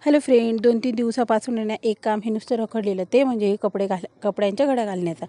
Hello friend, 2-3 दिवसापासून आहे ना एक काम हे नुसतं रखडलेलं, ते म्हणजे हे कपड्यांच्या घड्या घालण्याचा.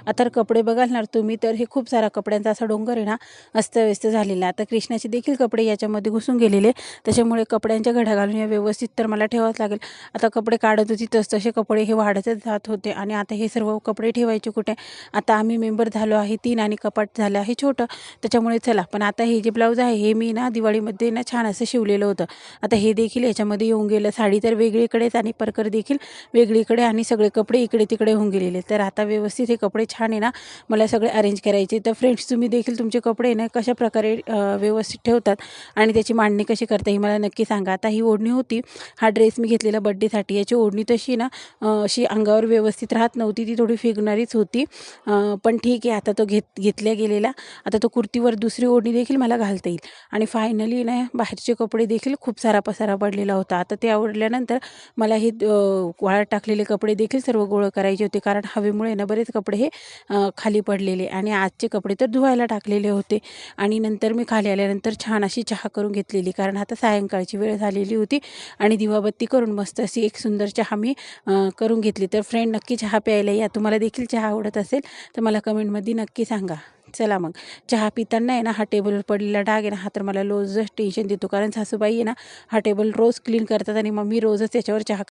आता कपडे बघाल ना तुम्ही, तर हे खूप सारा कपड्यांचा असा डोंगर आहे ना अस्तव्यस्त झालेला. आता कृष्णाचे देखील कपडे याच्यामध्ये घुसून गेलेले, त्याच्यामुळे कपड्यांच्या घड्या घालून या व्यवस्थित तर मला ठेवावंच लागेल. आता कपडे काढत होती तसे कपडे हे वाढतच जात होते आणि आता हे सर्व कपडे ठेवायचे कुठे? आता आम्ही मेंबर झालो आहे 3 आणि कपाट झालं आहे छोटं, त्याच्यामुळे चला. पण आता हे जे ब्लाऊज आहे हे मी ना दिवाळीमध्ये ना छान असं शिवलेलं होतं. आता हे देखील याच्यामध्ये येऊन गेलं. साडी तर वेगळीकडेच आणि परकर देखील वेगळीकडे आणि सगळे कपडे इकडे तिकडे होऊन गेलेले. तर आता व्यवस्थित हे कपडे छान आहे ना मला सगळे अरेंज करायचे. तर फ्रेंड्स, तुम्ही देखील तुमचे कपडे ना कशाप्रकारे व्यवस्थित ठेवतात आणि त्याची मांडणी कशी करता हे मला नक्की सांगा. आता ही ओढणी होती, हा ड्रेस मी घेतलेला बड्डेसाठी. याची ओढणी तशी ना अशी अंगावर व्यवस्थित राहत नव्हती, ती थोडी फिगणारीच होती. पण ठीक आहे, आता तो घेतल्या गेलेला. आता तो कुर्तीवर दुसरी ओढणी देखील मला घालता येईल. आणि फायनली ना बाहेरचे कपडे देखील खूप सारा पसारा पडलेला होता. आता ते आवडल्यानंतर मला हे वाळत टाकलेले कपडे देखील सर्व गोळा करायचे होते, कारण हवेमुळे ना बरेच कपडे हे खाली पडलेले आणि आजचे कपडे तर धुवायला टाकलेले होते. आणि नंतर मी खाली आल्यानंतर छान अशी चहा करून घेतलेली, कारण आता सायंकाळची वेळ झालेली होती आणि दिवाबत्ती करून मस्त अशी एक सुंदर चहा मी करून घेतली. तर फ्रेंड, नक्की चहा प्यायला या. तुम्हाला देखील चहा आवडत असेल तर मला कमेंटमध्ये नक्की सांगा. चला मग, चहा पिताना आहे ना हा टेबलवर पडलेला डाग आहे ना, हा तर मला रोजच टेन्शन देतो, कारण सासूबाई आहे ना हा टेबल रोज क्लीन करतात आणि मग मी रोजच त्याच्यावर चहा